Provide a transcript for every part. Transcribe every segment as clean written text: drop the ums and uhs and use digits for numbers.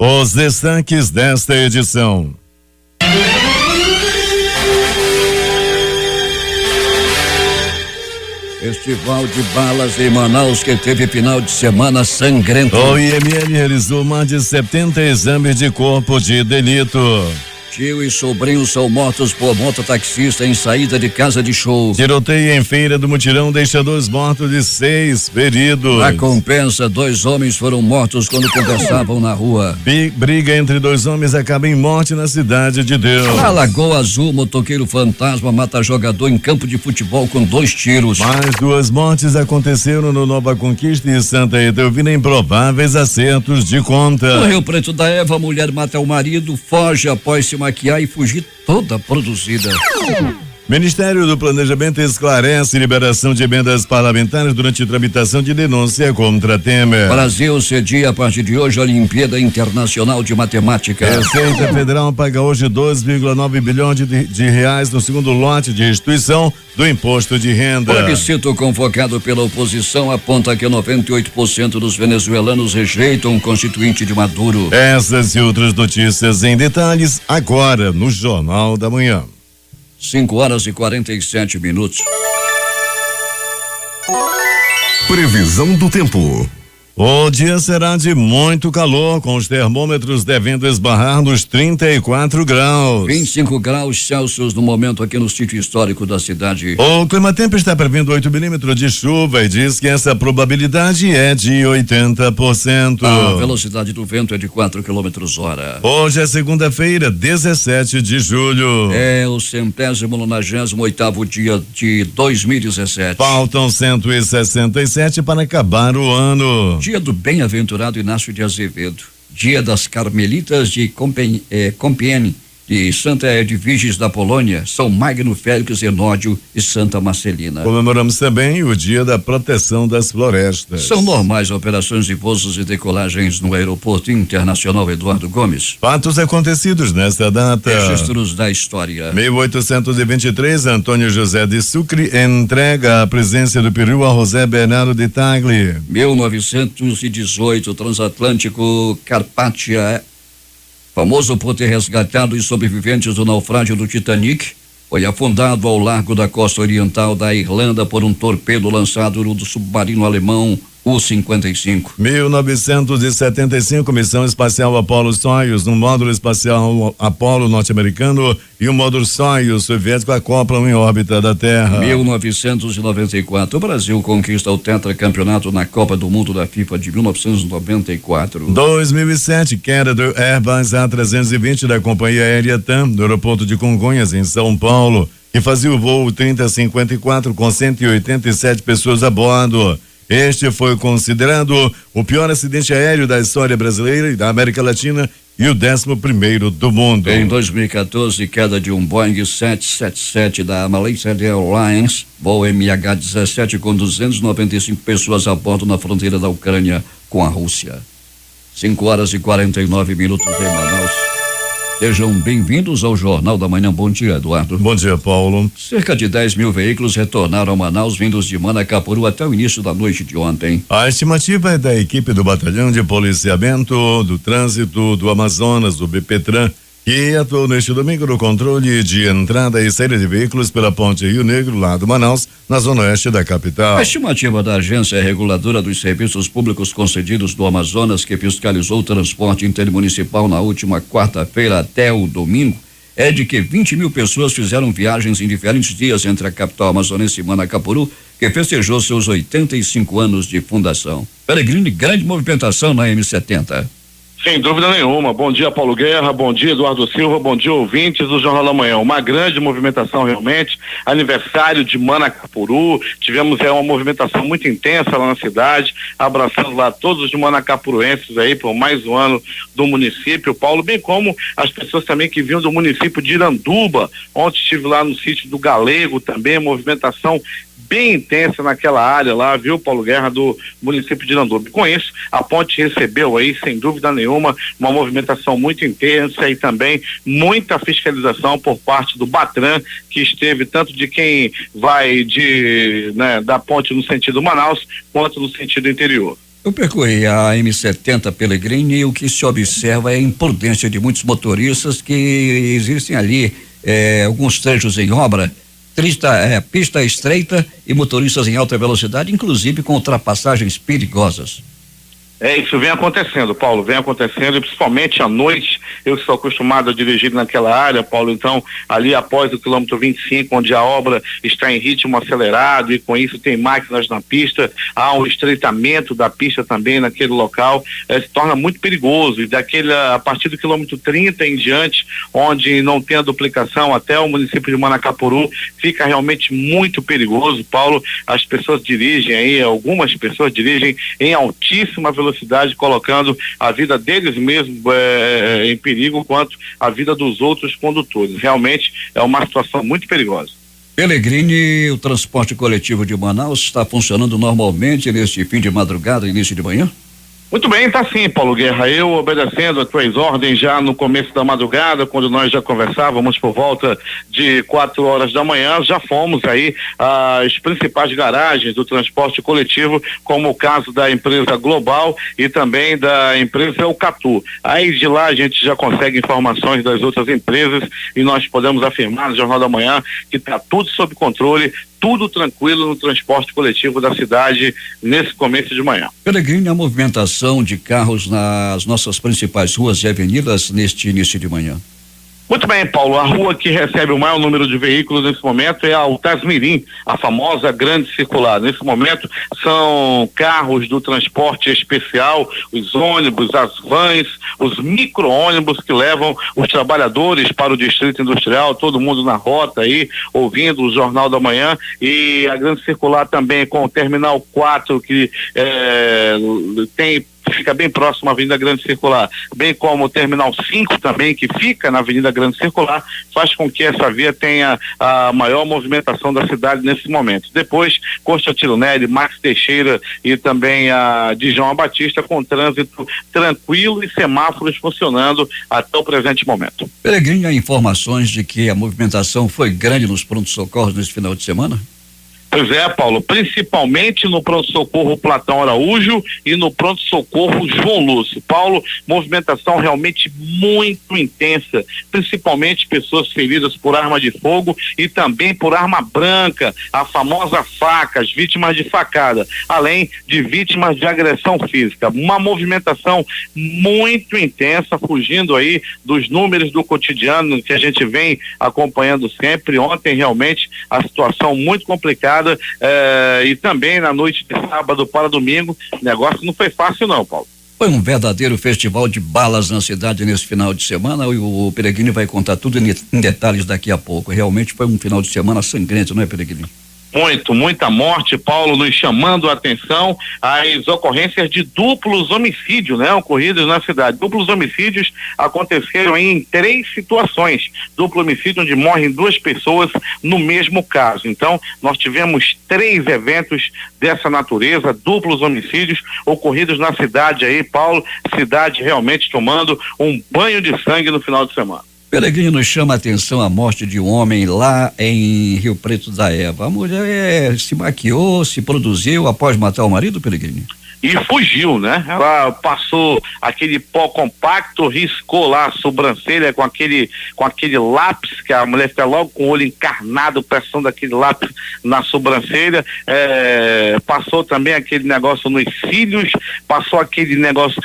Os destaques desta edição. Festival de balas em Manaus que teve final de semana sangrento. O IML realizou mais de 70 exames de corpo de delito. Tio e sobrinho são mortos por mototaxista em saída de casa de show. Tiroteio em Feira do Mutirão deixa 2 mortos e 6 feridos. Na Compensa, 2 homens foram mortos quando conversavam na rua. Briga entre 2 homens acaba em morte na Cidade de Deus. Na Lagoa Azul, motoqueiro fantasma mata jogador em campo de futebol com 2 tiros. Mais 2 mortes aconteceram no Nova Conquista e Santa Etelvina em prováveis acertos de conta. No Rio Preto da Eva, a mulher mata o marido, foge após se maquiar e fugir toda produzida. Ministério do Planejamento esclarece liberação de emendas parlamentares durante tramitação de denúncia contra Temer. Brasil cedia a partir de hoje a Olimpíada Internacional de Matemática. Receita Federal paga hoje 2,9 bilhões de reais no segundo lote de restituição do imposto de renda. Plebiscito convocado pela oposição aponta que 98% dos venezuelanos rejeitam o constituinte de Maduro. Essas e outras notícias em detalhes agora no Jornal da Manhã. 5:47. Previsão do tempo. O dia será de muito calor, com os termômetros devendo esbarrar nos 34 graus. 25 graus Celsius no momento aqui no sítio histórico da cidade. O Climatempo está prevendo 8 milímetros de chuva e diz que essa probabilidade é de 80%. A velocidade do vento é de 4 km/h. Hoje é segunda-feira, 17 de julho. É o 198º dia de 2017. Faltam 167 para acabar o ano. Dia do bem-aventurado Inácio de Azevedo, dia das Carmelitas de Compiègne, de Santa Edviges da Polônia, São Magno Félix Enódio e Santa Marcelina. Comemoramos também o dia da proteção das florestas. São normais operações de pousos e decolagens no Aeroporto Internacional Eduardo Gomes. Fatos acontecidos nesta data. Registros da história. 1823, Antônio José de Sucre entrega a presença do Peru a José Bernardo de Tagle. 1918, transatlântico Carpathia, famoso por ter resgatado os sobreviventes do naufrágio do Titanic, foi afundado ao largo da costa oriental da Irlanda por um torpedo lançado do submarino alemão U-55. 1975, missão espacial Apollo-Soyuz, um módulo espacial Apollo norte-americano e um módulo Soyuz soviético acoplam em órbita da Terra. 1994, o Brasil conquista o tetracampeonato na Copa do Mundo da FIFA de 1994. 2007, queda do Airbus A320 da companhia aérea TAM, no aeroporto de Congonhas, em São Paulo, que fazia o voo 3054 com 187 pessoas a bordo. Este foi considerado o pior acidente aéreo da história brasileira e da América Latina e o 11º do mundo. Em 2014, queda de um Boeing 777 da Malaysia Airlines, voo MH17 com 295 pessoas a bordo na fronteira da Ucrânia com a Rússia. 5:49 em Manaus. Sejam bem-vindos ao Jornal da Manhã. Bom dia, Eduardo. Bom dia, Paulo. Cerca de 10 mil veículos retornaram a Manaus vindos de Manacapuru até o início da noite de ontem. A estimativa é da equipe do Batalhão de Policiamento do Trânsito do Amazonas, do BPTran, que atuou neste domingo no controle de entrada e saída de veículos pela ponte Rio Negro, lá do Manaus, na zona oeste da capital. A estimativa da Agência Reguladora dos Serviços Públicos Concedidos do Amazonas, que fiscalizou o transporte intermunicipal na última quarta-feira até o domingo, é de que 20 mil pessoas fizeram viagens em diferentes dias entre a capital amazonense e Manacapuru, que festejou seus 85 anos de fundação. Peregrino e grande movimentação na M70. Sem dúvida nenhuma. Bom dia, Paulo Guerra, bom dia, Eduardo Silva, bom dia, ouvintes do Jornal da Manhã. Uma grande movimentação realmente, aniversário de Manacapuru, tivemos uma movimentação muito intensa lá na cidade, abraçando lá todos os manacapuruenses aí por mais um ano do município, Paulo, bem como as pessoas também que vinham do município de Iranduba. Ontem estive lá no sítio do Galego também, movimentação bem intensa naquela área lá, viu, Paulo Guerra, do município de Iranduba. Com isso, a ponte recebeu aí, sem dúvida nenhuma, uma movimentação muito intensa e também muita fiscalização por parte do Batran, que esteve tanto de quem vai da ponte no sentido Manaus, quanto no sentido interior. Eu percorri a M70 Pelegrini e o que se observa é a imprudência de muitos motoristas que existem ali alguns trechos em obra, pista estreita e motoristas em alta velocidade, inclusive com ultrapassagens perigosas. Isso vem acontecendo, Paulo, vem acontecendo, e principalmente à noite. Eu que sou acostumado a dirigir naquela área, Paulo, então ali após o quilômetro 25, onde a obra está em ritmo acelerado e com isso tem máquinas na pista, há um estreitamento da pista também naquele local, se torna muito perigoso, e a partir do quilômetro 30 em diante, onde não tem a duplicação até o município de Manacapuru, fica realmente muito perigoso, Paulo. As pessoas dirigem aí, algumas pessoas dirigem em altíssima velocidade, colocando a vida deles mesmos em perigo, quanto a vida dos outros condutores. Realmente é uma situação muito perigosa. Pelegrini, o transporte coletivo de Manaus está funcionando normalmente neste fim de madrugada, início de manhã? Muito bem, tá sim, Paulo Guerra. Eu obedecendo as tuas ordens já no começo da madrugada, quando nós já conversávamos por volta de 4 horas da manhã, já fomos aí às principais garagens do transporte coletivo, como o caso da empresa Global e também da empresa Eucatu. Aí de lá a gente já consegue informações das outras empresas e nós podemos afirmar no Jornal da Manhã que está tudo sob controle, tudo tranquilo no transporte coletivo da cidade nesse começo de manhã. Pelegrini, a movimentação de carros nas nossas principais ruas e avenidas neste início de manhã. Muito bem, Paulo. A rua que recebe o maior número de veículos nesse momento é a Altasmirim, a famosa grande circular. Nesse momento são carros do transporte especial, os ônibus, as vans, os micro-ônibus que levam os trabalhadores para o distrito industrial, todo mundo na rota aí, ouvindo o Jornal da Manhã, e a grande circular também com o Terminal 4 que fica bem próximo à Avenida Grande Circular, bem como o Terminal 5 também, que fica na Avenida Grande Circular, faz com que essa via tenha a maior movimentação da cidade nesse momento. Depois, Constantino Nery, Max Teixeira e também a de João Batista, com trânsito tranquilo e semáforos funcionando até o presente momento. Pelegrini, há informações de que a movimentação foi grande nos pronto-socorros nesse final de semana? Pois é, Paulo, principalmente no pronto-socorro Platão Araújo e no pronto-socorro João Lúcio. Paulo, movimentação realmente muito intensa, principalmente pessoas feridas por arma de fogo e também por arma branca, a famosa faca, as vítimas de facada, além de vítimas de agressão física. Uma movimentação muito intensa, fugindo aí dos números do cotidiano que a gente vem acompanhando sempre. Ontem realmente a situação muito complicada, e também na noite de sábado para domingo, o negócio não foi fácil não, Paulo. Foi um verdadeiro festival de balas na cidade nesse final de semana, e o Pelegrini vai contar tudo em detalhes daqui a pouco. Realmente foi um final de semana sangrento, não é, Pelegrini? Muita morte, Paulo, nos chamando a atenção as ocorrências de duplos homicídios, né, ocorridos na cidade. Duplos homicídios aconteceram em 3 situações. Duplo homicídio onde morrem 2 pessoas no mesmo caso. Então, nós tivemos 3 eventos dessa natureza, duplos homicídios ocorridos na cidade aí, Paulo, cidade realmente tomando um banho de sangue no final de semana. Pelegrini, nos chama a atenção a morte de um homem lá em Rio Preto da Eva. A mulher se maquiou, se produziu após matar o marido, Pelegrini? E fugiu, né? Ela passou aquele pó compacto, riscou lá a sobrancelha com aquele lápis, que a mulher fica logo com o olho encarnado, pressão aquele lápis na sobrancelha, passou também aquele negócio nos cílios, passou aquele negócio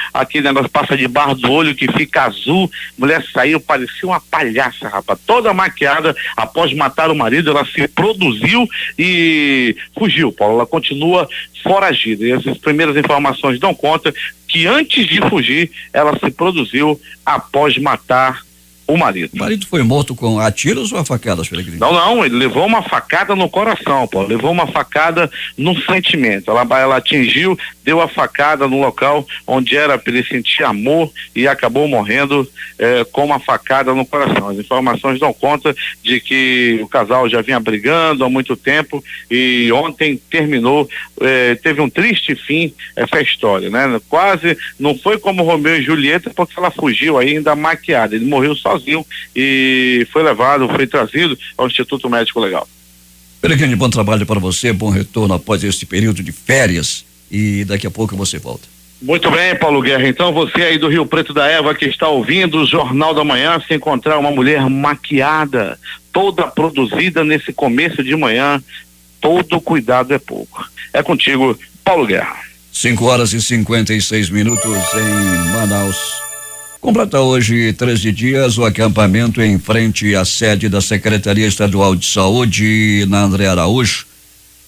passa debaixo do olho que fica azul. A mulher saiu, parecia uma palhaça, rapaz, toda maquiada. Após matar o marido, ela se produziu e fugiu, Paulo. Ela continua foragida, e essas primeiras informações dão conta que antes de fugir, ela se produziu após matar o marido. O marido foi morto a tiros ou a facadas, Pelegrini? Não, ele levou uma facada no coração, Paulo, levou uma facada no sentimento. Ela atingiu, deu a facada no local onde era para ele sentir amor e acabou morrendo com uma facada no coração. As informações dão conta de que o casal já vinha brigando há muito tempo e ontem terminou, teve um triste fim essa história, né? Quase não foi como Romeu e Julieta, porque ela fugiu ainda maquiada, ele morreu sozinho e foi trazido ao Instituto Médico Legal. Pelegrini, bom trabalho para você, bom retorno após esse período de férias, e daqui a pouco você volta. Muito bem, Paulo Guerra. Então você aí do Rio Preto da Eva que está ouvindo o Jornal da Manhã, se encontrar uma mulher maquiada, toda produzida nesse começo de manhã, todo cuidado é pouco. É contigo, Paulo Guerra. 5h56 em Manaus. Completa hoje 13 dias o acampamento em frente à sede da Secretaria Estadual de Saúde, na André Araújo,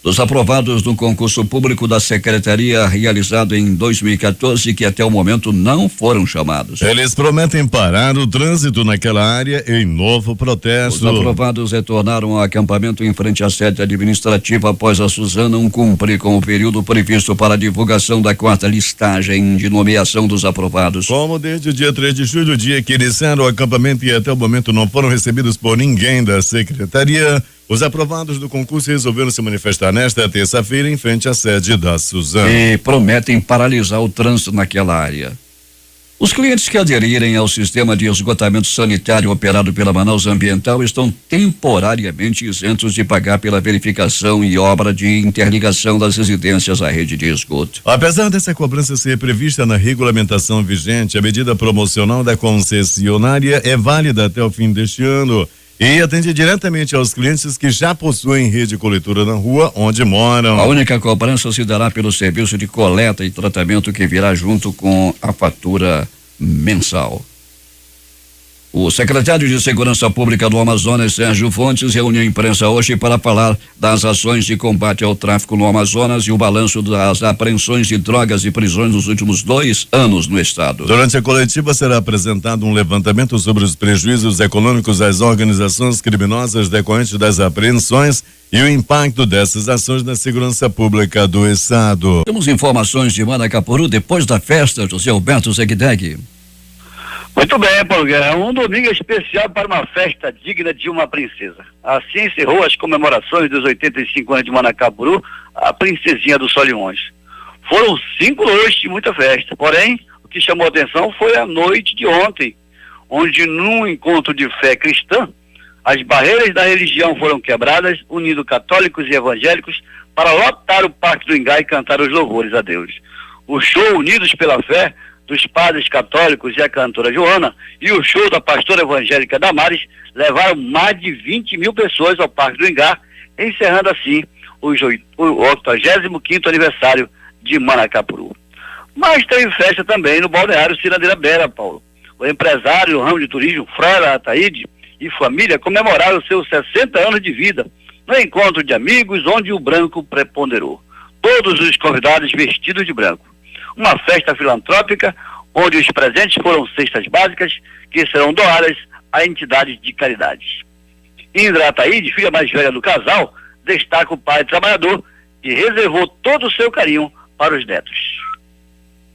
dos aprovados no concurso público da Secretaria realizado em 2014, que até o momento não foram chamados. Eles prometem parar o trânsito naquela área em novo protesto. Os aprovados retornaram ao acampamento em frente à sede administrativa após a Suzana não cumprir com o período previsto para a divulgação da 4ª listagem de nomeação dos aprovados. Como desde o dia 3 de julho, dia que iniciaram o acampamento e até o momento não foram recebidos por ninguém da Secretaria, os aprovados do concurso resolveram se manifestar nesta terça-feira em frente à sede da Suzana. E prometem paralisar o trânsito naquela área. Os clientes que aderirem ao sistema de esgotamento sanitário operado pela Manaus Ambiental estão temporariamente isentos de pagar pela verificação e obra de interligação das residências à rede de esgoto. Apesar dessa cobrança ser prevista na regulamentação vigente, a medida promocional da concessionária é válida até o fim deste ano e atende diretamente aos clientes que já possuem rede coletora na rua onde moram. A única cobrança se dará pelo serviço de coleta e tratamento que virá junto com a fatura mensal. O secretário de Segurança Pública do Amazonas, Sérgio Fontes, reuniu a imprensa hoje para falar das ações de combate ao tráfico no Amazonas e o balanço das apreensões de drogas e prisões nos últimos 2 anos no estado. Durante a coletiva será apresentado um levantamento sobre os prejuízos econômicos às organizações criminosas decorrentes das apreensões e o impacto dessas ações na segurança pública do estado. Temos informações de Manacapuru depois da festa, José Alberto Zegdeg. Muito bem, Paulo Guerra. Um domingo especial para uma festa digna de uma princesa. Assim encerrou as comemorações dos 85 anos de Manacapuru, a princesinha dos Solimões. Foram 5 noites de muita festa, porém, o que chamou a atenção foi a noite de ontem, onde num encontro de fé cristã, as barreiras da religião foram quebradas, unindo católicos e evangélicos para lotar o Parque do Ingá e cantar os louvores a Deus. O show Unidos pela Fé dos padres católicos e a cantora Joana e o show da pastora evangélica Damares levaram mais de 20 mil pessoas ao Parque do Ingá, encerrando assim o 85º aniversário de Manacapuru. Mas teve festa também no balneário Cirandeira Bera, Paulo. O empresário do ramo de turismo, Frora Ataíde, e família comemoraram seus 60 anos de vida no encontro de amigos onde o branco preponderou. Todos os convidados vestidos de branco. Uma festa filantrópica onde os presentes foram cestas básicas que serão doadas a entidades de caridade. Indra Ataíde, filha mais velha do casal, destaca o pai trabalhador que reservou todo o seu carinho para os netos.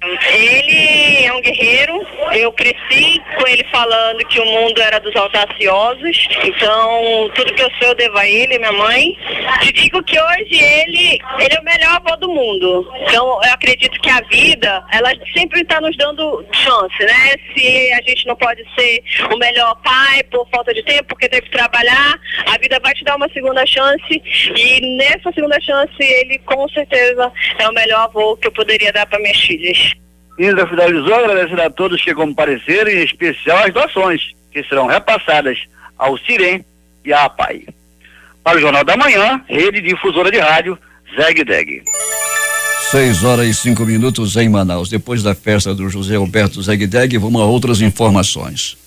Ele é um guerreiro, eu cresci com ele falando que o mundo era dos audaciosos, então tudo que eu sou eu devo a ele, minha mãe. Te digo que hoje ele é o melhor avô do mundo, então eu acredito que a vida, ela sempre está nos dando chance, né? Se a gente não pode ser o melhor pai por falta de tempo, porque teve que trabalhar, a vida vai te dar uma segunda chance e nessa segunda chance ele com certeza é o melhor avô que eu poderia dar para minhas filhas. Indra finalizou agradecendo a todos que compareceram, em especial as doações, que serão repassadas ao Cirem e à APAI. Para o Jornal da Manhã, Rede Difusora de Rádio, Zegdeg. 6h05 em Manaus. Depois da festa do José Alberto Zegdeg, vamos a outras informações.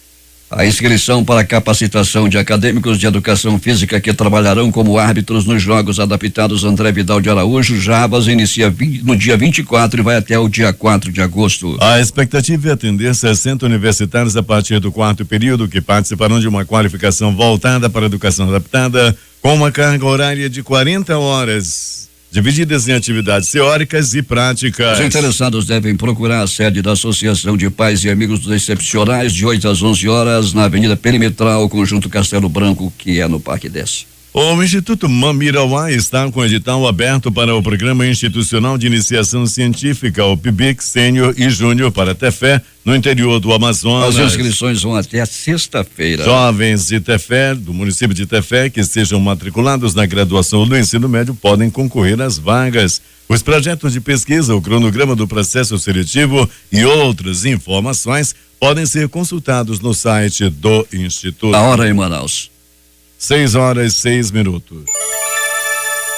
A inscrição para a capacitação de acadêmicos de educação física que trabalharão como árbitros nos Jogos Adaptados André Vidal de Araújo, Jabas, inicia no dia 24 e vai até o dia 4 de agosto. A expectativa é atender 60 universitários a partir do 4º período que participarão de uma qualificação voltada para a educação adaptada com uma carga horária de 40 horas. Divididas em atividades teóricas e práticas. Os interessados devem procurar a sede da Associação de Pais e Amigos dos Excepcionais de 8 às 11 horas na Avenida Perimetral, Conjunto Castelo Branco, que é no Parque 10. O Instituto Mamirauá está com edital aberto para o Programa Institucional de Iniciação Científica, o PIBIC Sênior e Júnior para Tefé, no interior do Amazonas. As inscrições vão até sexta-feira. Jovens de Tefé, do município de Tefé, que sejam matriculados na graduação do ensino médio, podem concorrer às vagas. Os projetos de pesquisa, o cronograma do processo seletivo e outras informações podem ser consultados no site do Instituto. A hora em Manaus. 6:06.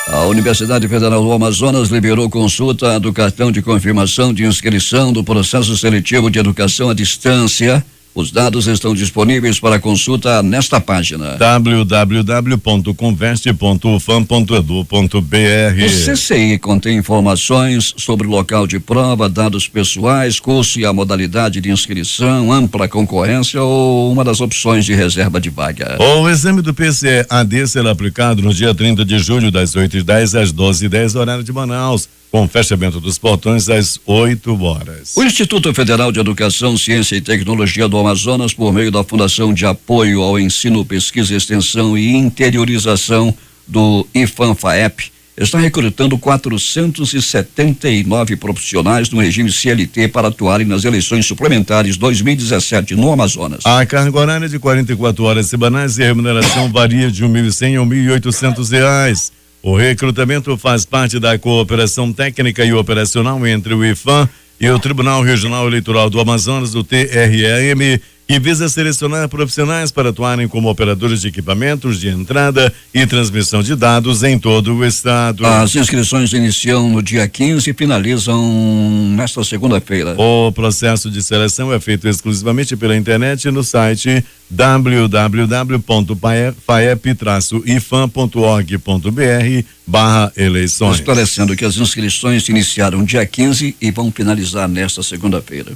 A Universidade Federal do Amazonas liberou consulta do cartão de confirmação de inscrição do processo seletivo de educação à distância. Os dados estão disponíveis para consulta nesta página: www.conveste.ufam.edu.br. O CCI contém informações sobre o local de prova, dados pessoais, curso e a modalidade de inscrição, ampla concorrência ou uma das opções de reserva de vaga. O exame do PCE-AD será aplicado no dia 30 de julho, das 8h10 às 12h10, horário de Manaus, com fechamento dos portões às 8h. O Instituto Federal de Educação, Ciência e Tecnologia do Amazonas, por meio da Fundação de Apoio ao Ensino, Pesquisa, Extensão e Interiorização do IFAM-FAEP, está recrutando 479 profissionais no regime CLT para atuarem nas eleições suplementares 2017 no Amazonas. A carga horária de 44 horas semanais e a remuneração varia de R$1.100 a R$1.800. O recrutamento faz parte da cooperação técnica e operacional entre o IFAM e o Tribunal Regional Eleitoral do Amazonas, o TREM, que visa selecionar profissionais para atuarem como operadores de equipamentos de entrada e transmissão de dados em todo o estado. As inscrições iniciam no dia 15 e finalizam nesta segunda-feira. O processo de seleção é feito exclusivamente pela internet no site www.faep-ifam.org.br/eleições. Esclarecendo que as inscrições iniciaram dia 15 e vão finalizar nesta segunda-feira.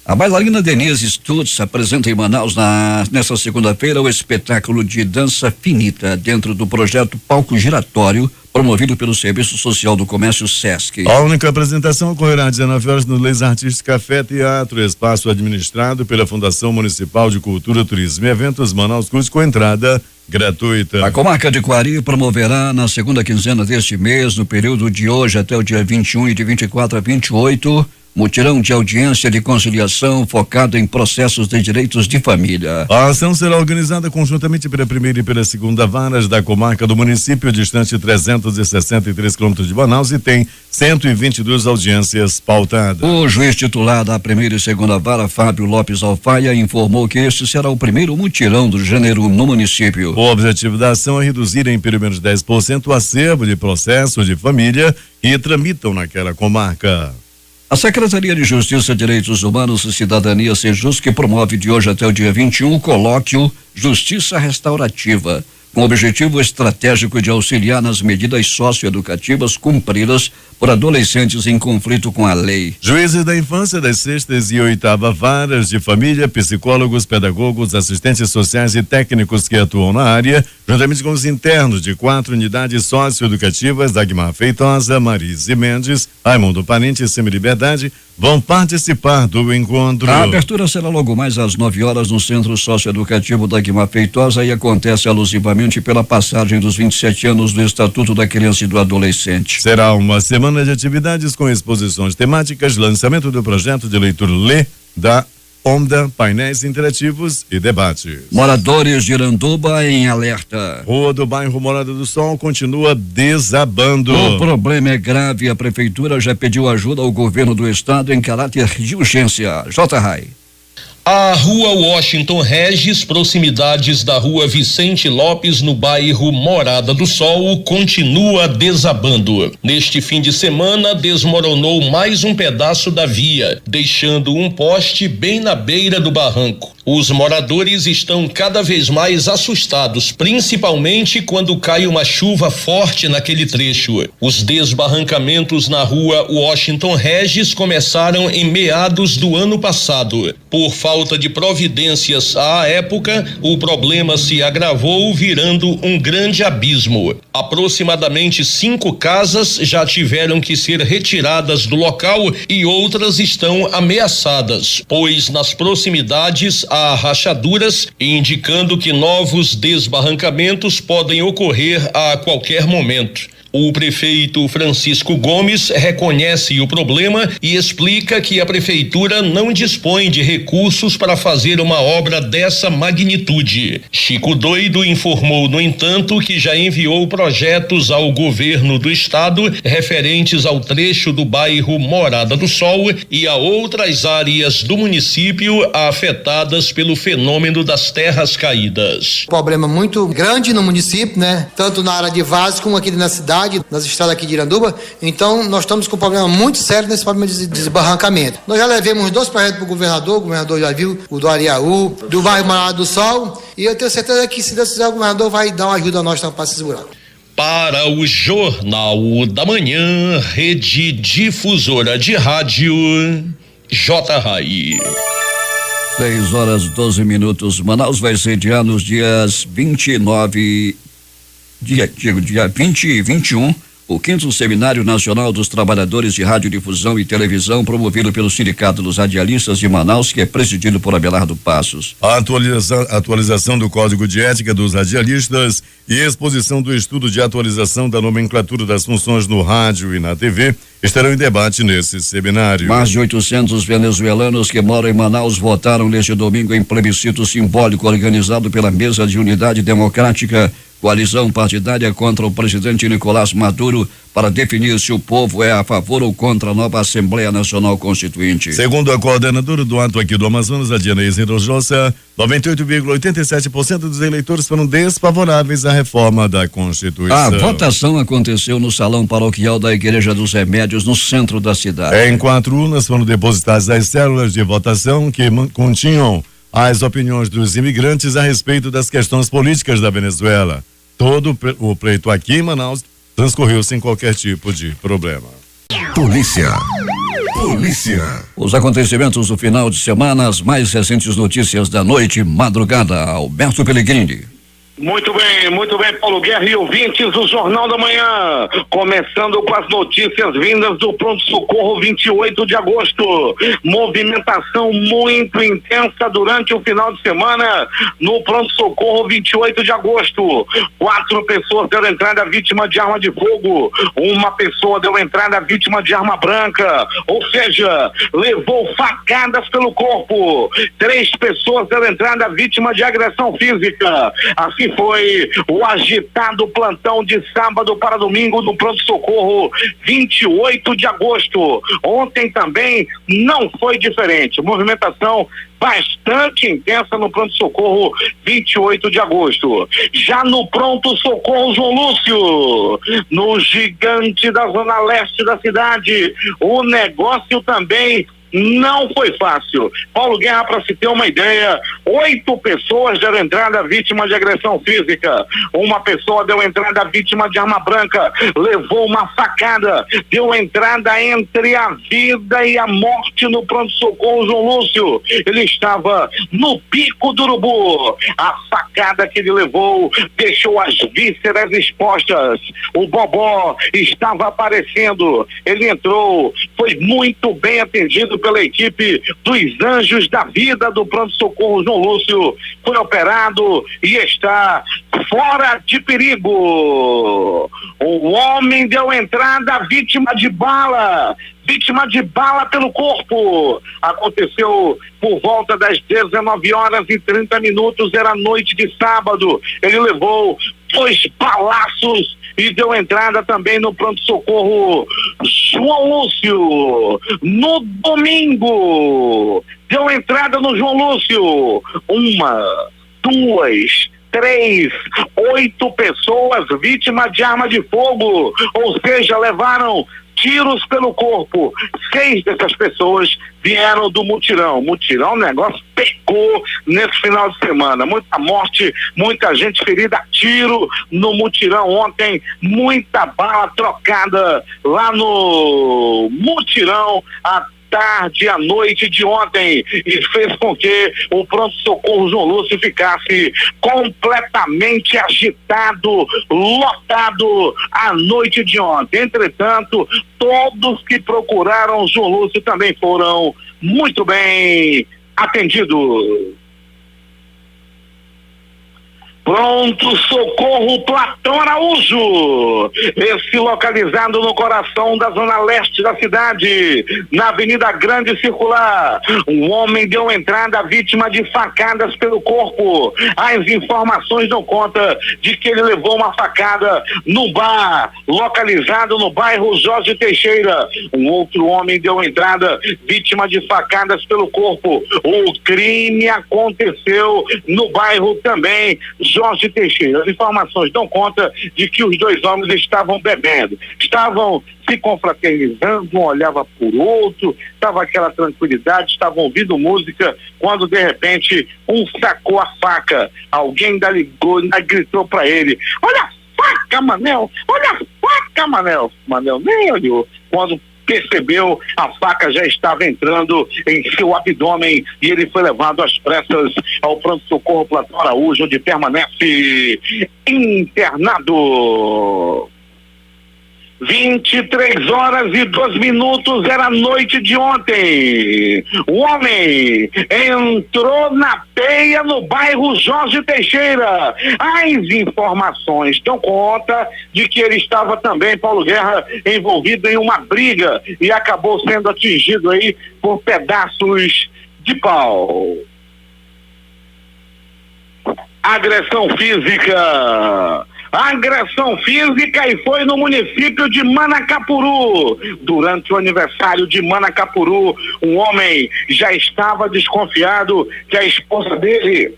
A bailarina Denise Stutz apresenta em Manaus nesta segunda-feira o espetáculo de dança finita dentro do projeto Palco Giratório, promovido pelo Serviço Social do Comércio SESC. A única apresentação ocorrerá às 19h no Leis Artísticos Café Teatro, espaço administrado pela Fundação Municipal de Cultura, Turismo e Eventos Manaus Cruz, com entrada gratuita. A comarca de Quari promoverá na segunda quinzena deste mês, no período de hoje até o dia 21 e de 24 a 28, mutirão de audiência de conciliação focado em processos de direitos de família. A ação será organizada conjuntamente pela primeira e pela segunda varas da comarca do município, distante 363 quilômetros de Manaus, e tem 122 audiências pautadas. O juiz titular da primeira e segunda vara, Fábio Lopes Alfaia, informou que este será o primeiro mutirão do gênero no município. O objetivo da ação é reduzir em pelo menos 10% o acervo de processos de família que tramitam naquela comarca. A Secretaria de Justiça, Direitos Humanos e Cidadania, Sejusc, que promove de hoje até o dia 21 o colóquio Justiça Restaurativa, com o objetivo estratégico de auxiliar nas medidas socioeducativas cumpridas por adolescentes em conflito com a lei. Juízes da infância das 6ª e 8ª varas de família, psicólogos, pedagogos, assistentes sociais e técnicos que atuam na área, juntamente com os internos de 4 unidades socioeducativas, Dagmar Feitosa, Marise Mendes, Raimundo Parente e Semi-Liberdade, vão participar do encontro. A abertura será logo mais às 9h no Centro Socioeducativo Dagmar Feitosa e acontece alusivamente pela passagem dos 27 anos do Estatuto da Criança e do Adolescente. Será uma semana de atividades com exposições temáticas, lançamento do projeto de leitura Lê da Onda, painéis interativos e debates. Moradores de Iranduba em alerta. Rua do bairro Morada do Sol continua desabando. O problema é grave e a prefeitura já pediu ajuda ao governo do estado em caráter de urgência. J-Rai. A Rua Washington Regis, proximidades da Rua Vicente Lopes, no bairro Morada do Sol, continua desabando. Neste fim de semana, desmoronou mais um pedaço da via, deixando um poste bem na beira do barranco. Os moradores estão cada vez mais assustados, principalmente quando cai uma chuva forte naquele trecho. Os desbarrancamentos na Rua Washington Regis começaram em meados do ano passado. Por falta de providências à época, o problema se agravou, virando um grande abismo. Aproximadamente 5 casas já tiveram que ser retiradas do local e outras estão ameaçadas, pois nas proximidades há rachaduras, indicando que novos desbarrancamentos podem ocorrer a qualquer momento. O prefeito Francisco Gomes reconhece o problema e explica que a prefeitura não dispõe de recursos para fazer uma obra dessa magnitude. Chico Doido informou, no entanto, que já enviou projetos ao governo do estado referentes ao trecho do bairro Morada do Sol e a outras áreas do município afetadas pelo fenômeno das terras caídas. Problema muito grande no município, né? Tanto na área de Vaz como aqui na cidade, nas estradas aqui de Iranduba. Então nós estamos com um problema muito sério nesse problema de desbarrancamento. Nós já levamos 2 projetos para o governador já viu, o do Ariaú, do bairro Morada do Sol, e eu tenho certeza que, se Deus quiser, o governador vai dar uma ajuda a nós para esses buracos. Para o Jornal da Manhã, Rede Difusora de Rádio, J. Rai. 6h12. Manaus vai sediar nos dias 29, dia 20 e 21, o 5º Seminário Nacional dos Trabalhadores de Radiodifusão e Televisão, promovido pelo Sindicato dos Radialistas de Manaus, que é presidido por Abelardo Passos. A atualização do Código de Ética dos Radialistas e exposição do estudo de atualização da nomenclatura das funções no rádio e na TV estarão em debate nesse seminário. Mais de 800 venezuelanos que moram em Manaus votaram neste domingo em plebiscito simbólico organizado pela Mesa de Unidade Democrática, coalizão partidária contra o presidente Nicolás Maduro, para definir se o povo é a favor ou contra a nova Assembleia Nacional Constituinte. Segundo a coordenadora do ato aqui do Amazonas, a Dianaísa Hidrojosa, 98,87% dos eleitores foram desfavoráveis à reforma da Constituição. A votação aconteceu no Salão Paroquial da Igreja dos Remédios, no centro da cidade. Em 4 urnas foram depositadas as células de votação que continham as opiniões dos imigrantes a respeito das questões políticas da Venezuela. Todo o pleito aqui em Manaus transcorreu sem qualquer tipo de problema. Polícia. Os acontecimentos do final de semana, as mais recentes notícias da noite e madrugada. Alberto Pellegrini. Muito bem, Paulo Guerra e ouvintes do Jornal da Manhã. Começando com as notícias vindas do Pronto-Socorro 28 de agosto. Movimentação muito intensa durante o final de semana no Pronto-Socorro 28 de agosto. 4 pessoas deram entrada vítima de arma de fogo. 1 pessoa deu entrada vítima de arma branca. Ou seja, levou facadas pelo corpo. 3 pessoas deram entrada vítima de agressão física. Assim foi o agitado plantão de sábado para domingo no Pronto-Socorro 28 de agosto. Ontem também não foi diferente. Movimentação bastante intensa no Pronto-Socorro 28 de agosto. Já no Pronto-Socorro João Lúcio, no gigante da zona leste da cidade, o negócio também não foi fácil. Paulo Guerra, para se ter uma ideia, 8 pessoas deram entrada vítima de agressão física. 1 pessoa deu entrada vítima de arma branca, levou uma facada, deu entrada entre a vida e a morte no pronto-socorro João Lúcio. Ele estava no Pico do Urubu. A facada que ele levou deixou as vísceras expostas. O bobó estava aparecendo. Ele entrou, foi muito bem atendido pela equipe dos Anjos da Vida do pronto-socorro João Lúcio. Foi operado e está fora de perigo. O homem deu entrada vítima de bala pelo corpo. Aconteceu por volta das 19h30, era noite de sábado. Ele levou 2 balaços e deu entrada também no pronto-socorro João Lúcio. No domingo, deu entrada no João Lúcio. 1, 2, 3, 8 pessoas vítimas de arma de fogo, ou seja, levaram tiros pelo corpo. 6 dessas pessoas vieram do mutirão. O negócio pegou nesse final de semana. Muita morte, muita gente ferida a tiro no mutirão ontem, muita bala trocada lá no mutirão tarde à noite de ontem, e fez com que o pronto-socorro João Lúcio ficasse completamente agitado, lotado a noite de ontem. Entretanto, todos que procuraram o João Lúcio também foram muito bem atendidos. Pronto Socorro Platão Araújo, esse localizado no coração da zona leste da cidade, na Avenida Grande Circular. Um homem deu entrada vítima de facadas pelo corpo. As informações dão conta de que ele levou uma facada no bar, localizado no bairro Jorge Teixeira. Um outro homem deu entrada vítima de facadas pelo corpo. O crime aconteceu no bairro também Jorge Teixeira. As informações dão conta de que os dois homens estavam bebendo, estavam se confraternizando, um olhava por outro, estava aquela tranquilidade, estavam ouvindo música, quando de repente um sacou a faca, alguém ainda ligou, ainda gritou para ele: olha a faca, Manel, olha a faca, Manel. Manel nem olhou. Quando percebeu, a faca já estava entrando em seu abdômen e ele foi levado às pressas ao pronto-socorro Platão Araújo, onde permanece internado. 23h02 era a noite de ontem. O homem entrou na peia no bairro Jorge Teixeira. As informações dão conta de que ele estava também, Paulo Guerra, envolvido em uma briga e acabou sendo atingido aí por pedaços de pau. Agressão física e foi no município de Manacapuru. Durante o aniversário de Manacapuru, um homem já estava desconfiado que a esposa dele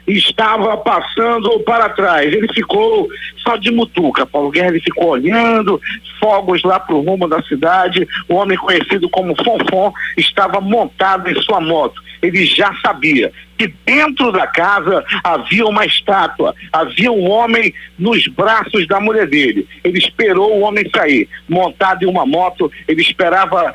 estava passando para trás. Ele ficou só de mutuca, Paulo Guerra, ele ficou olhando, fogos lá pro rumo da cidade. O homem conhecido como Fonfon estava montado em sua moto. Ele já sabia que dentro da casa havia uma estátua, havia um homem nos braços da mulher dele. Ele esperou o homem sair, montado em uma moto. Ele esperava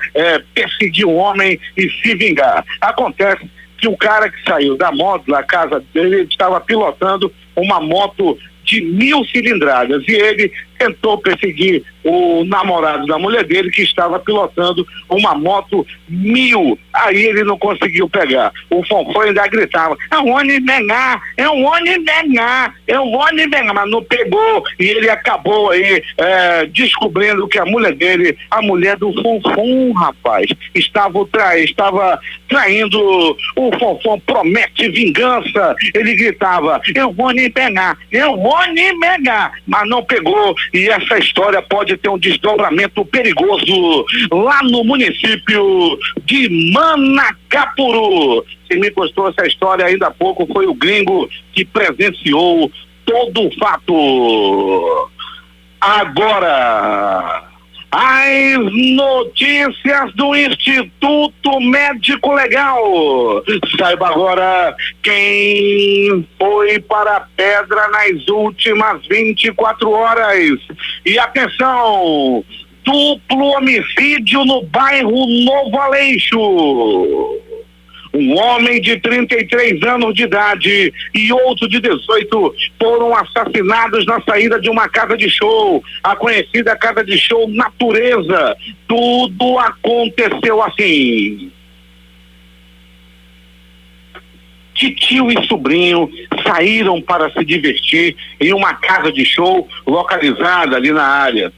perseguir o homem e se vingar. Acontece que o cara que saiu da moto, da casa dele, estava pilotando uma moto de 1000 cilindradas e ele tentou perseguir o namorado da mulher dele, que estava pilotando uma moto 1000. Aí ele não conseguiu pegar. O Fonfon ainda gritava: é um ônibus vengar, é um ônibus vengar, é um ônibus vengar, mas não pegou. E ele acabou aí descobrindo que a mulher dele, a mulher do Fonfon, rapaz, estava traindo. O Fonfon promete vingança. Ele gritava: eu vou nem pegar, eu vou nem pegar, mas não pegou. E essa história pode ter um desdobramento perigoso lá no município de Manacapuru. Quem me postou essa história ainda há pouco foi o gringo que presenciou todo o fato. Agora, as notícias do Instituto Médico Legal. Saiba agora quem foi para a pedra nas últimas 24 horas. E atenção, duplo homicídio no bairro Novo Aleixo. Um homem de 33 anos de idade e outro de 18 foram assassinados na saída de uma casa de show, a conhecida casa de show Natureza. Tudo aconteceu assim. Tio e sobrinho saíram para se divertir em uma casa de show localizada ali na área.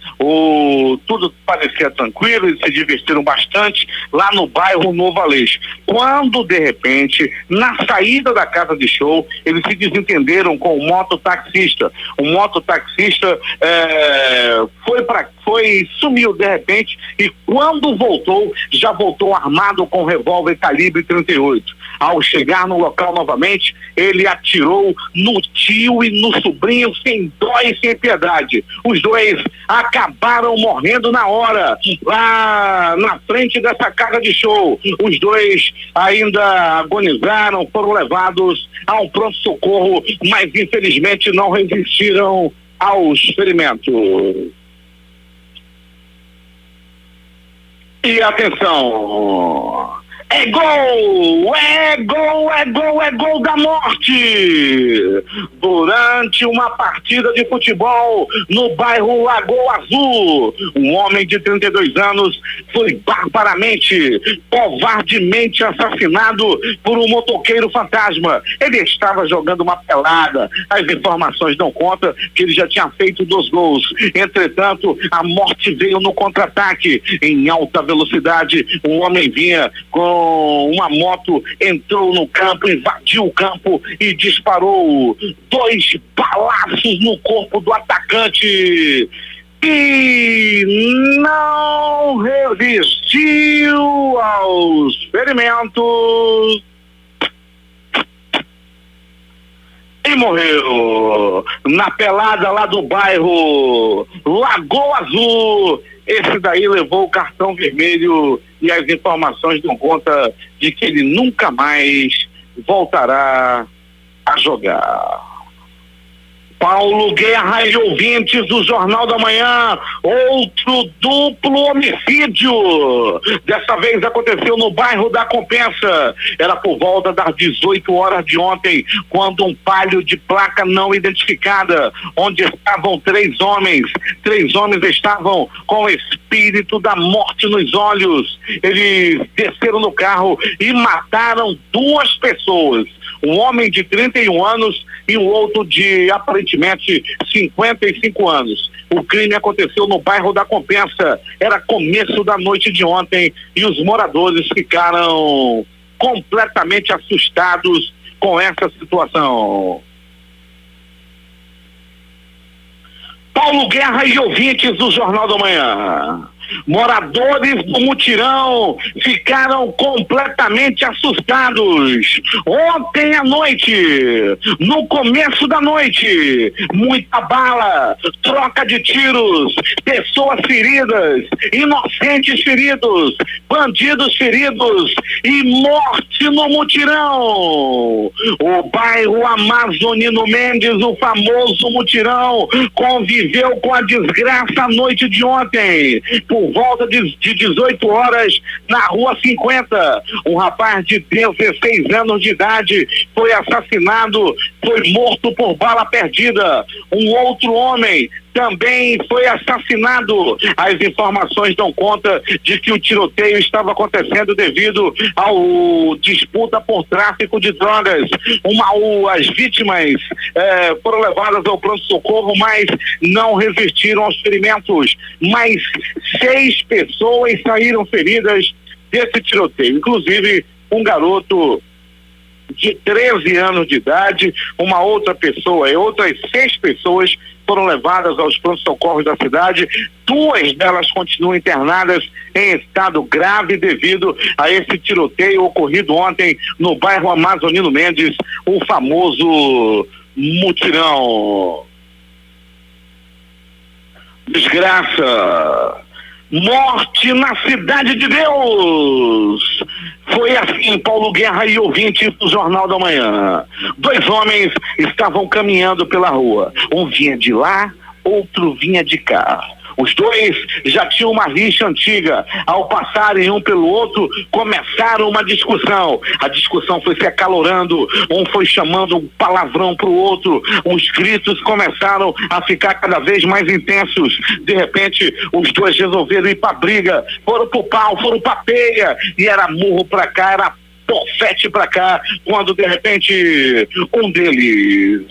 Tudo parecia tranquilo, eles se divertiram bastante lá no bairro Novo Aleixo. Quando, de repente, na saída da casa de show, eles se desentenderam com o mototaxista. O mototaxista sumiu de repente e quando voltou, já voltou armado com revólver calibre 38. Ao chegar no local novamente, ele atirou no tio e no sobrinho sem dó e sem piedade. Os dois acabaram morrendo na hora, lá na frente dessa casa de show. Os dois ainda agonizaram, foram levados a um pronto-socorro, mas infelizmente não resistiram aos ferimentos. E atenção, É gol! É gol! É gol! É gol da morte! Durante uma partida de futebol no bairro Lagoa Azul, um homem de 32 anos foi barbaramente, covardemente assassinado por um motoqueiro fantasma. Ele estava jogando uma pelada. As informações dão conta que ele já tinha feito 2 gols. Entretanto, a morte veio no contra-ataque. Em alta velocidade, um homem vinha com uma moto, entrou no campo, invadiu o campo e disparou 2 balaços no corpo do atacante, e não resistiu aos ferimentos e morreu na pelada lá do bairro Lagoa Azul. Esse daí levou o cartão vermelho e as informações dão conta de que ele nunca mais voltará a jogar. Paulo Guerra e ouvintes do Jornal da Manhã, outro duplo homicídio. Dessa vez aconteceu no bairro da Compensa. Era por volta das 18 horas de ontem, quando um Palio de placa não identificada, onde estavam 3 homens. 3 homens estavam com o espírito da morte nos olhos. Eles desceram no carro e mataram 2 pessoas. Um homem de 31 anos e um outro de aparentemente 55 anos. O crime aconteceu no bairro da Compensa. Era começo da noite de ontem e os moradores ficaram completamente assustados com essa situação. Paulo Guerra e ouvintes do Jornal da Manhã. Moradores do mutirão ficaram completamente assustados. Ontem à noite, no começo da noite, muita bala, troca de tiros, pessoas feridas, inocentes feridos, bandidos feridos e morte no mutirão. O bairro Amazonino Mendes, o famoso mutirão, conviveu com a desgraça a noite de ontem. Por volta de 18 horas, na Rua 50, um rapaz de 16 anos de idade foi assassinado, foi morto por bala perdida. Um outro homem também foi assassinado. As informações dão conta de que o tiroteio estava acontecendo devido ao disputa por tráfico de drogas. As vítimas foram levadas ao pronto-socorro, mas não resistiram aos ferimentos. Mais 6 pessoas saíram feridas desse tiroteio, inclusive um garoto de 13 anos de idade, uma outra pessoa e outras 6 pessoas foram levadas aos pronto-socorros da cidade. 2 delas continuam internadas em estado grave devido a esse tiroteio ocorrido ontem no bairro Amazonino Mendes, o famoso mutirão. Desgraça. Morte na Cidade de Deus. Foi assim, Paulo Guerra e ouvintes do Jornal da Manhã. 2 homens estavam caminhando pela rua. Um vinha de lá, outro vinha de cá. Os 2 já tinham uma rixa antiga. Ao passarem um pelo outro, começaram uma discussão. A discussão foi se acalorando. Um foi chamando um palavrão pro outro. Os gritos começaram a ficar cada vez mais intensos. De repente, os 2 resolveram ir pra briga. Foram pro pau, foram pra peia. E era murro pra cá, era porfete pra cá, quando de repente um deles,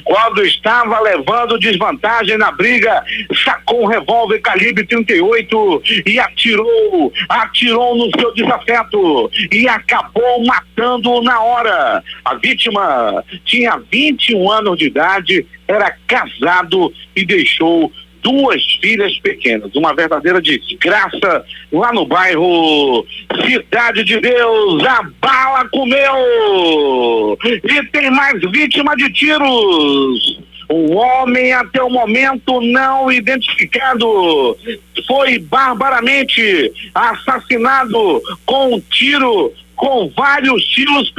quando estava levando desvantagem na briga, sacou um revólver calibre 38 e atirou no seu desafeto e acabou matando-o na hora. A vítima tinha 21 anos de idade, era casado e deixou 2 filhas pequenas. Uma verdadeira desgraça lá no bairro Cidade de Deus. A bala comeu e tem mais vítima de tiros. Um homem até o momento não identificado foi barbaramente assassinado com um tiro com vários tiros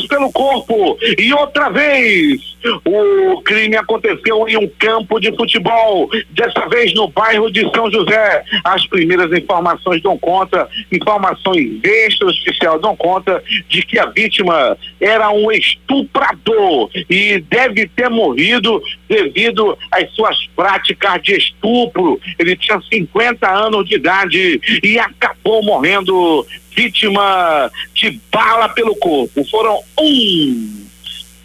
pelo corpo. E outra vez, o crime aconteceu em um campo de futebol, dessa vez no bairro de São José. As primeiras informações dão conta, informações extraoficiais dão conta de que a vítima era um estuprador e deve ter morrido devido às suas práticas de estupro. Ele tinha 50 anos de idade e acabou morrendo vítima de bala pelo corpo. Foram 1,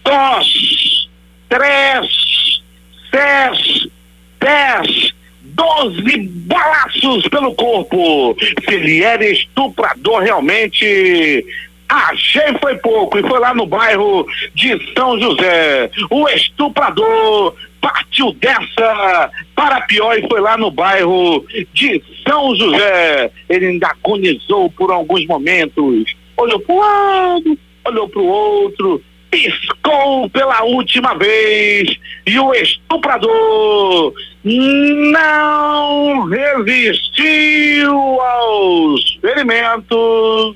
2, 3, 6, 10, 12 balaços pelo corpo. Se ele era estuprador realmente, achei foi pouco. E foi lá no bairro de São José. O estuprador partiu dessa para pior e foi lá no bairro de São José. Ele ainda agonizou por alguns momentos. Olhou para um lado, olhou para o outro, piscou pela última vez e o estuprador não resistiu aos ferimentos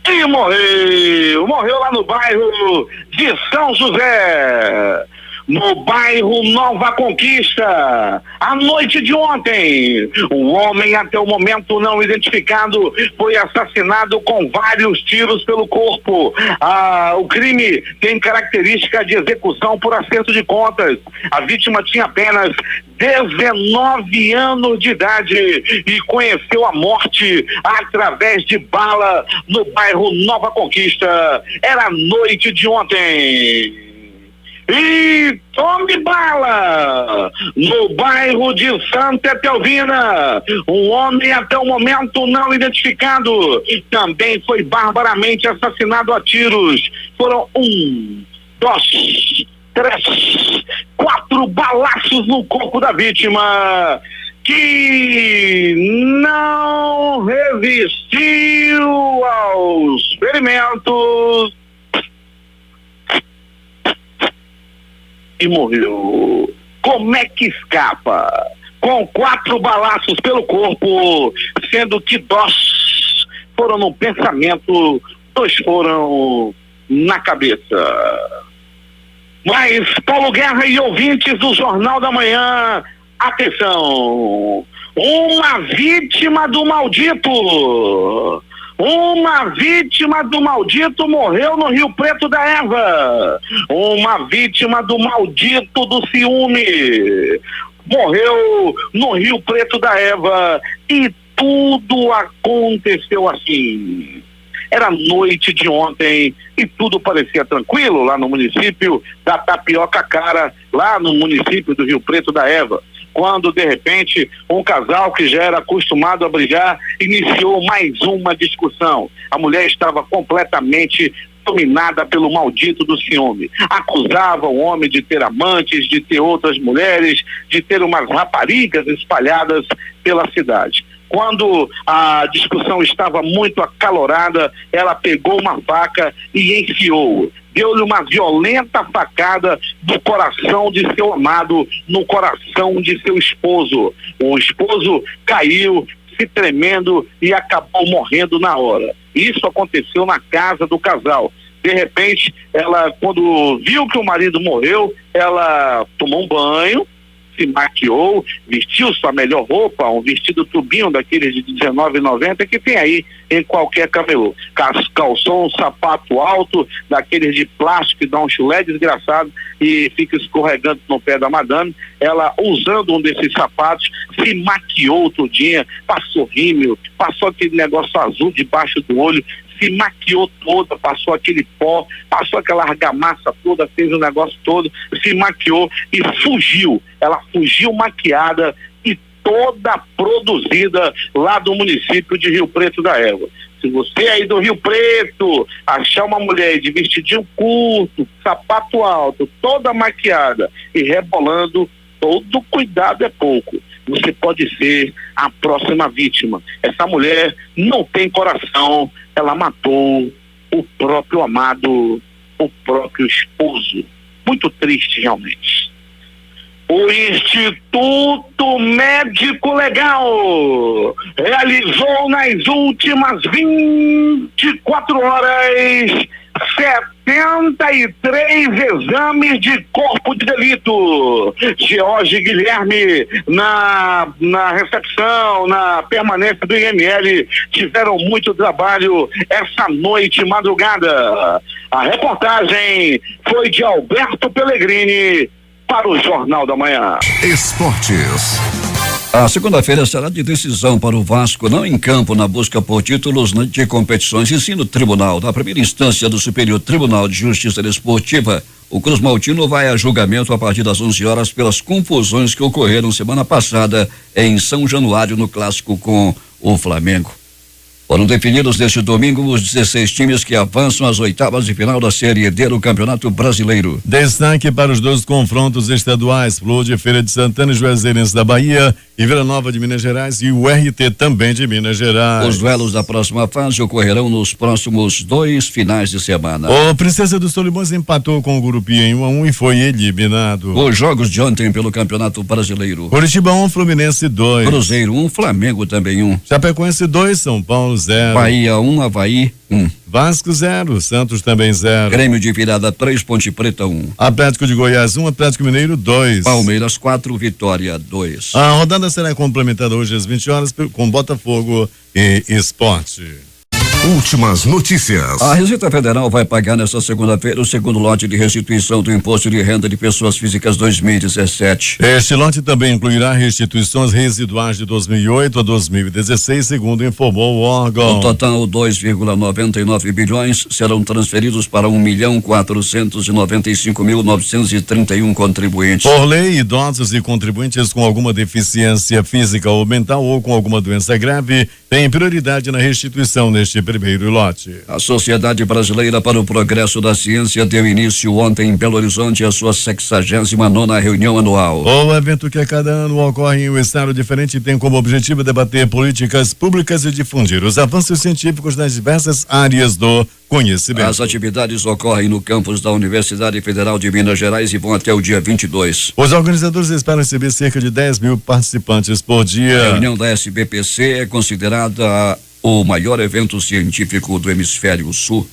e morreu lá no bairro de São José, no bairro Nova Conquista. À noite de ontem, um homem até o momento não identificado foi assassinado com vários tiros pelo corpo. O crime tem característica de execução por acerto de contas. A vítima tinha apenas 19 anos de idade e conheceu a morte através de bala no bairro Nova Conquista. Era a noite de ontem. E tome bala! No bairro de Santa Etelvina, um homem até o momento não identificado também foi barbaramente assassinado a tiros. Foram 1, 2, 3, 4 balaços no corpo da vítima, que não resistiu aos ferimentos e morreu. Como é que escapa? Com 4 balaços pelo corpo, sendo que 2 foram no pensamento, 2 foram na cabeça. Mas, Paulo Guerra e ouvintes do Jornal da Manhã, atenção! Uma vítima do maldito! Uma vítima do maldito morreu no Rio Preto da Eva. Uma vítima do maldito do ciúme morreu no Rio Preto da Eva. E tudo aconteceu assim. Era noite de ontem e tudo parecia tranquilo lá no município da Tapioca Cara, lá no município do Rio Preto da Eva, quando de repente um casal que já era acostumado a brigar iniciou mais uma discussão. A mulher estava completamente dominada pelo maldito do ciúme. Acusava o homem de ter amantes, de ter outras mulheres, de ter umas raparigas espalhadas pela cidade. Quando a discussão estava muito acalorada, ela pegou uma faca e enfiou. Deu-lhe uma violenta facada do coração de seu amado no coração de seu esposo. O esposo caiu, se tremendo e acabou morrendo na hora. Isso aconteceu na casa do casal. De repente, ela, quando viu que o marido morreu, ela tomou um banho, se maquiou, vestiu sua melhor roupa, um vestido tubinho daqueles de R$19,90 que tem aí em qualquer camelô. Calçou um sapato alto, daqueles de plástico que dá um chulé desgraçado e fica escorregando no pé da madame. Ela, usando um desses sapatos, se maquiou todinha, passou rímel, passou aquele negócio azul debaixo do olho, se maquiou toda, passou aquele pó, passou aquela argamassa toda, fez o negócio todo, se maquiou e fugiu. Ela fugiu maquiada e toda produzida lá do município de Rio Preto da Eva. Se você aí do Rio Preto achar uma mulher de vestidinho curto, sapato alto, toda maquiada e rebolando, todo cuidado é pouco. Você pode ser a próxima vítima. Essa mulher não tem coração, ela matou o próprio amado, o próprio esposo. Muito triste, realmente. O Instituto Médico Legal realizou nas últimas 24 horas 73 exames de corpo de delito. George Guilherme na recepção, na permanência do IML, tiveram muito trabalho essa noite, madrugada. A reportagem foi de Alberto Pellegrini para o Jornal da Manhã. Esportes. A segunda-feira será de decisão para o Vasco, não em campo na busca por títulos de competições, e sim no tribunal. Na primeira instância do Superior Tribunal de Justiça Desportiva, o Cruz Maltino vai a julgamento a partir das 11 horas pelas confusões que ocorreram semana passada em São Januário no clássico com o Flamengo. Foram definidos neste domingo os 16 times que avançam às oitavas de final da Série D do Campeonato Brasileiro. Destaque para os 2 confrontos estaduais: Flu de Feira de Santana e Juazeirense da Bahia, e Vila Nova de Minas Gerais e o RT também de Minas Gerais. Os duelos da próxima fase ocorrerão nos próximos 2 finais de semana. O Princesa dos Solimões empatou com o Gurupi em 1-1 e foi eliminado. Os jogos de ontem pelo Campeonato Brasileiro: Curitiba 1, Fluminense 2. Cruzeiro 1, Flamengo também 1. Chapecoense 2, São Paulo 0. Bahia 1, Avaí 1. Vasco 0, Santos também 0. Grêmio de Virada 3, Ponte Preta 1. Atlético de Goiás 1, Atlético Mineiro 2. Palmeiras 4, Vitória 2. A rodada será complementada hoje às 20 horas com Botafogo e Sport. Últimas notícias. A Receita Federal vai pagar nesta segunda-feira o segundo lote de restituição do Imposto de Renda de Pessoas Físicas 2017. Este lote também incluirá restituições residuais de 2008 a 2016, segundo informou o órgão. No total, 2,99 bilhões serão transferidos para 1.495.931 contribuintes. Por lei, idosos e contribuintes com alguma deficiência física ou mental ou com alguma doença grave têm prioridade na restituição neste primeiro lote. A Sociedade Brasileira para o Progresso da Ciência deu início ontem em Belo Horizonte à sua 69ª reunião anual. O evento, que a cada ano ocorre em um estado diferente, tem como objetivo debater políticas públicas e difundir os avanços científicos nas diversas áreas do conhecimento. As atividades ocorrem no campus da Universidade Federal de Minas Gerais e vão até o dia 22. Os organizadores esperam receber cerca de 10 mil participantes por dia. A reunião da SBPC é considerada o maior evento científico do Hemisfério Sul.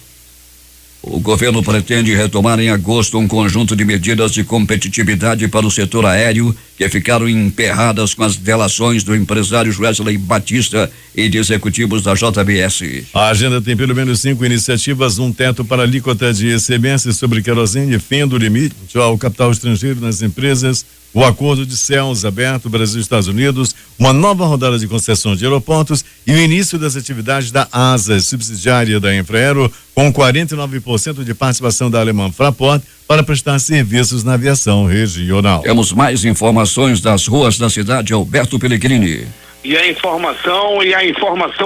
O governo pretende retomar em agosto um conjunto de medidas de competitividade para o setor aéreo que ficaram emperradas com as delações do empresário Wesley Batista e de executivos da JBS. A agenda tem pelo menos 5 iniciativas: um teto para alíquota de ICMS sobre querosene, fim do limite ao capital estrangeiro nas empresas, o acordo de céus aberto Brasil e Estados Unidos, uma nova rodada de concessão de aeroportos e o início das atividades da ASA, subsidiária da Infraero, com 49% de participação da alemã Fraport para prestar serviços na aviação regional. Temos mais informações das ruas da cidade, Alberto Pellegrini. E a informação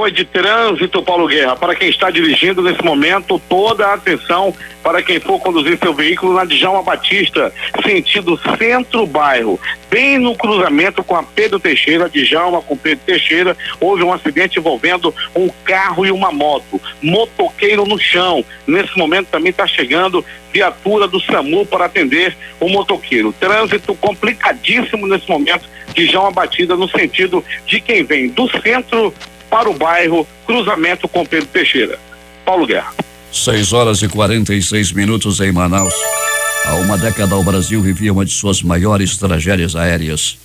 é de trânsito, Paulo Guerra. Para quem está dirigindo nesse momento, toda a atenção para quem for conduzir seu veículo na Djalma Batista, sentido centro-bairro, bem no cruzamento com a Pedro Teixeira, Djalma com Pedro Teixeira, houve um acidente envolvendo um carro e uma moto, motoqueiro no chão. Nesse momento também está chegando viatura do SAMU para atender o motoqueiro. Trânsito complicadíssimo nesse momento, Djalma Batista, no sentido de quem vem do centro para o bairro, cruzamento com Pedro Teixeira. Paulo Guerra. 6h46 em Manaus. Há uma década o Brasil vivia uma de suas maiores tragédias aéreas.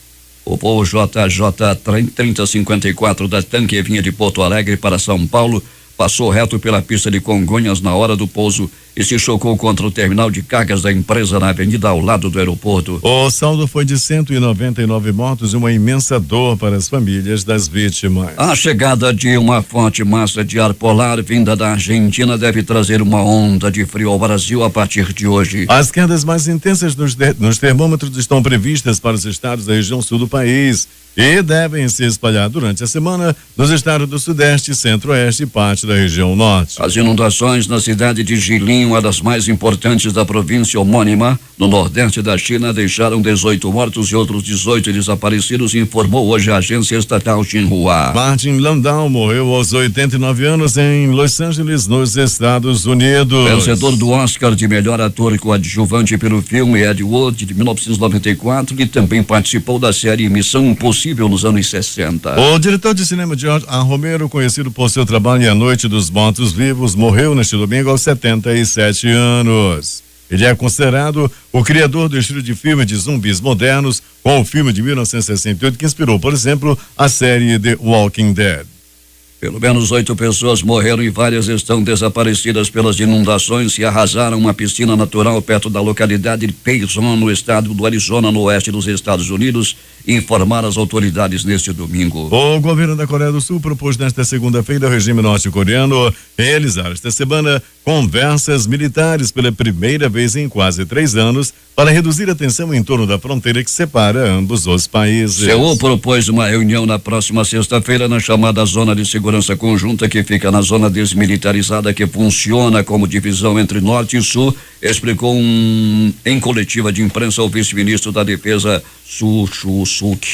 O voo JJ 3054 da Tanque vinha de Porto Alegre para São Paulo, passou reto pela pista de Congonhas na hora do pouso e se chocou contra o terminal de cargas da empresa na avenida ao lado do aeroporto. O saldo foi de 199 mortos e uma imensa dor para as famílias das vítimas. A chegada de uma forte massa de ar polar vinda da Argentina deve trazer uma onda de frio ao Brasil a partir de hoje. As quedas mais intensas nos termômetros estão previstas para os estados da região sul do país. e devem se espalhar durante a semana nos estados do Sudeste, Centro-Oeste e parte da região Norte. As inundações na cidade de Jilin, uma das mais importantes da província homônima, no Nordeste da China, deixaram 18 mortos e outros 18 desaparecidos, informou hoje a agência estatal Xinhua. Martin Landau morreu aos 89 anos em Los Angeles, nos Estados Unidos. Vencedor do Oscar de melhor ator coadjuvante pelo filme Ed Wood, de 1994, e também participou da série Missão Impossível nos anos 60. O diretor de cinema George A. Romero, conhecido por seu trabalho em A Noite dos Mortos-Vivos, morreu neste domingo aos 77 anos. Ele é considerado o criador do estilo de filme de zumbis modernos, com o filme de 1968 que inspirou, por exemplo, a série The Walking Dead. Pelo menos 8 pessoas morreram e várias estão desaparecidas pelas inundações que arrasaram uma piscina natural perto da localidade de Payson, no estado do Arizona, no oeste dos Estados Unidos, informaram as autoridades neste domingo. O governo da Coreia do Sul propôs nesta segunda-feira ao regime norte-coreano realizar esta semana conversas militares pela primeira vez em quase 3 anos para reduzir a tensão em torno da fronteira que separa ambos os países. Seul propôs uma reunião na próxima sexta-feira na chamada Zona de Segurança Conjunta, que fica na zona desmilitarizada que funciona como divisão entre Norte e Sul, explicou em coletiva de imprensa o vice-ministro da Defesa, Su Suk.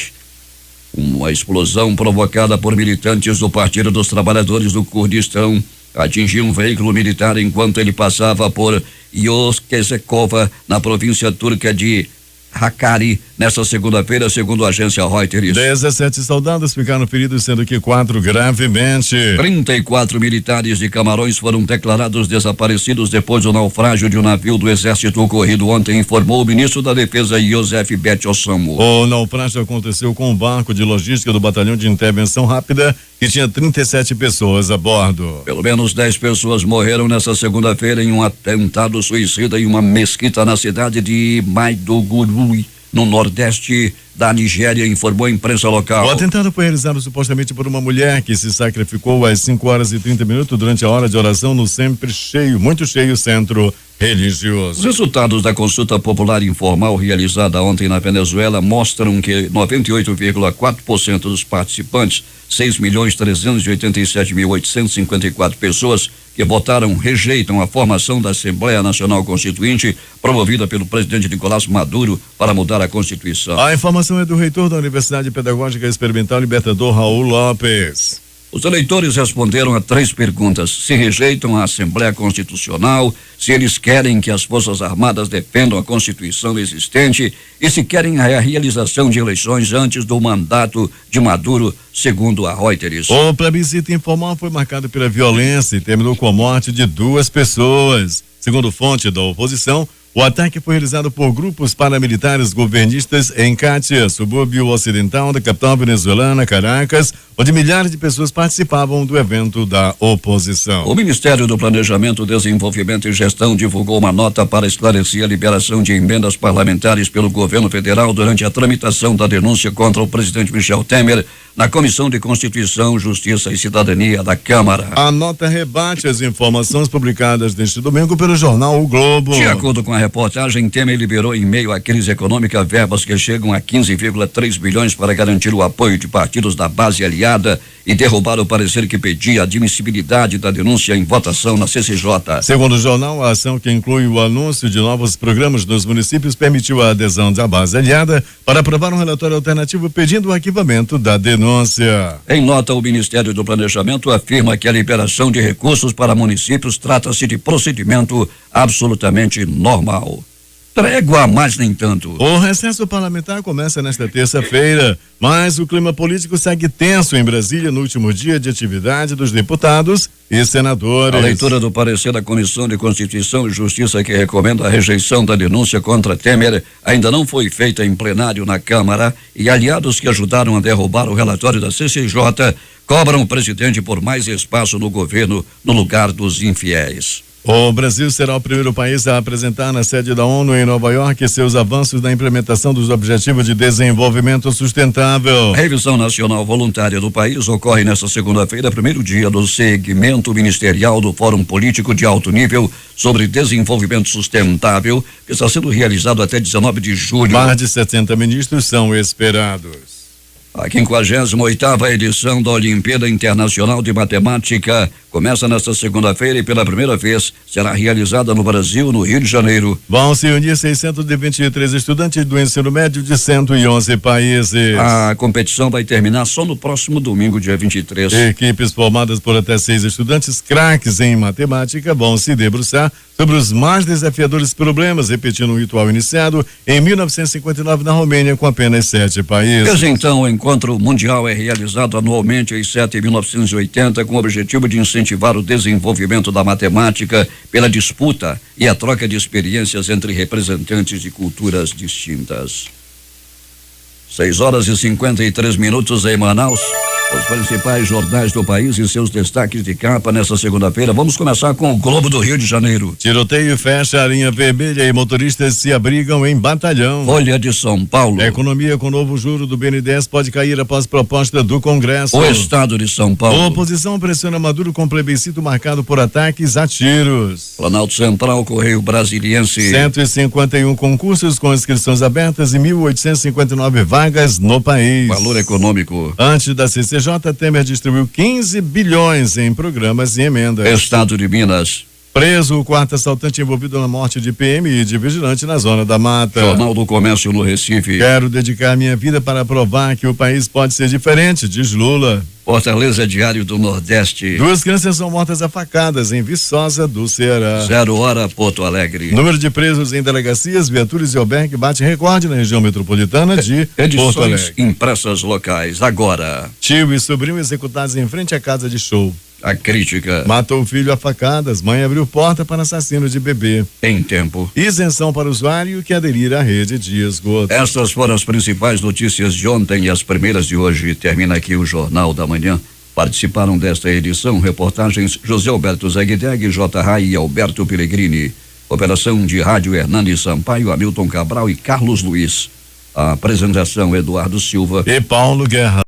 Uma explosão provocada por militantes do Partido dos Trabalhadores do Kurdistão atingiu um veículo militar enquanto ele passava por Yoskekova, na província turca de Hakkari, nesta segunda-feira, segundo a agência Reuters. 17 soldados ficaram feridos, sendo que 4 gravemente. 34 militares de Camarões foram declarados desaparecidos depois do naufrágio de um navio do exército ocorrido ontem, informou o ministro da Defesa, Joseph Bet Osamo. O naufrágio aconteceu com um barco de logística do Batalhão de Intervenção Rápida, que tinha 37 pessoas a bordo. Pelo menos 10 pessoas morreram nesta segunda-feira em um atentado suicida em uma mesquita na cidade de Maiduguri, no nordeste da Nigéria, informou a imprensa local. O atentado foi realizado supostamente por uma mulher que se sacrificou às 5h30 durante a hora de oração no sempre cheio, muito cheio centro religioso. Os resultados da consulta popular informal realizada ontem na Venezuela mostram que 98,4% dos participantes, 6.387.854 pessoas que votaram, rejeitam a formação da Assembleia Nacional Constituinte promovida pelo presidente Nicolás Maduro para mudar a Constituição. A informação é do reitor da Universidade Pedagógica Experimental Libertador, Raul Lopes. Os eleitores responderam a 3 perguntas: se rejeitam a Assembleia Constitucional, se eles querem que as Forças Armadas defendam a Constituição existente e se querem a realização de eleições antes do mandato de Maduro, segundo a Reuters. O plebiscito informal foi marcado pela violência e terminou com a morte de 2 pessoas. Segundo fonte da oposição, o ataque foi realizado por grupos paramilitares governistas em Cátia, subúrbio ocidental da capital venezuelana, Caracas, onde milhares de pessoas participavam do evento da oposição. O Ministério do Planejamento, Desenvolvimento e Gestão divulgou uma nota para esclarecer a liberação de emendas parlamentares pelo governo federal durante a tramitação da denúncia contra o presidente Michel Temer na Comissão de Constituição, Justiça e Cidadania da Câmara. A nota rebate as informações publicadas neste domingo pelo jornal O Globo. De acordo com a reportagem, Temer liberou em meio à crise econômica verbas que chegam a 15,3 bilhões para garantir o apoio de partidos da base aliada e derrubar o parecer que pedia a admissibilidade da denúncia em votação na CCJ. Segundo o jornal, a ação, que inclui o anúncio de novos programas nos municípios, permitiu a adesão da base aliada para aprovar um relatório alternativo pedindo o arquivamento da denúncia. Em nota, o Ministério do Planejamento afirma que a liberação de recursos para municípios trata-se de procedimento absolutamente normal. Trégua, mas nem tanto. O recesso parlamentar começa nesta terça-feira, mas o clima político segue tenso em Brasília no último dia de atividade dos deputados e senadores. A leitura do parecer da Comissão de Constituição e Justiça, que recomenda a rejeição da denúncia contra Temer, ainda não foi feita em plenário na Câmara, e aliados que ajudaram a derrubar o relatório da CCJ cobram o presidente por mais espaço no governo no lugar dos infiéis. O Brasil será o primeiro país a apresentar na sede da ONU em Nova York seus avanços na implementação dos Objetivos de Desenvolvimento Sustentável. A revisão nacional voluntária do país ocorre nesta segunda-feira, primeiro dia do segmento ministerial do Fórum Político de Alto Nível sobre Desenvolvimento Sustentável, que está sendo realizado até 19 de julho. Mais de 70 ministros são esperados. A 58ª edição da Olimpíada Internacional de Matemática começa nesta segunda-feira e pela primeira vez será realizada no Brasil, no Rio de Janeiro. Vão se unir 623 estudantes do ensino médio de 111 países. A competição vai terminar só no próximo domingo, dia 23. Equipes formadas por até 6 estudantes craques em matemática vão se debruçar sobre os mais desafiadores problemas, repetindo o ritual iniciado em 1959 na Romênia com apenas 7 países. Desde então, o encontro mundial é realizado anualmente, exceto em 1980, com o objetivo de incentivar o desenvolvimento da matemática pela disputa e a troca de experiências entre representantes de culturas distintas. 6h53 em Manaus. Os principais jornais do país e seus destaques de capa nesta segunda-feira. Vamos começar com o Globo do Rio de Janeiro. Tiroteio fecha a linha vermelha e motoristas se abrigam em batalhão. Folha de São Paulo. A economia com novo juro do BNDES pode cair após proposta do Congresso. O Estado de São Paulo. A oposição pressiona Maduro com plebiscito marcado por ataques a tiros. Planalto Central, Correio Brasiliense. 151 concursos com inscrições abertas e 1.859 vagas no país. Valor econômico. Antes da CCJ, Temer distribuiu 15 bilhões em programas e emendas. Estado de Minas. Preso o quarto assaltante envolvido na morte de PM e de vigilante na Zona da Mata. Jornal do Comércio no Recife. Quero dedicar minha vida para provar que o país pode ser diferente, diz Lula. Fortaleza, Diário do Nordeste. 2 crianças são mortas a facadas em Viçosa do Ceará. 0h, Porto Alegre. Número de presos em delegacias, viaturas e albergue bate recorde na região metropolitana de Edições Porto Alegre. impressas locais. Agora. Tio e sobrinho executados em frente à casa de show. A crítica. Matou o filho a facadas, mãe abriu porta para assassino de bebê. Em tempo. Isenção para usuário que aderir à rede de esgoto. Estas foram as principais notícias de ontem e as primeiras de hoje. Termina aqui o Jornal da Manhã. Participaram desta edição reportagens José Alberto Zegdeg, J. Rai e Alberto Pellegrini. Operação de rádio Hernani Sampaio, Hamilton Cabral e Carlos Luiz. A apresentação Eduardo Silva e Paulo Guerra.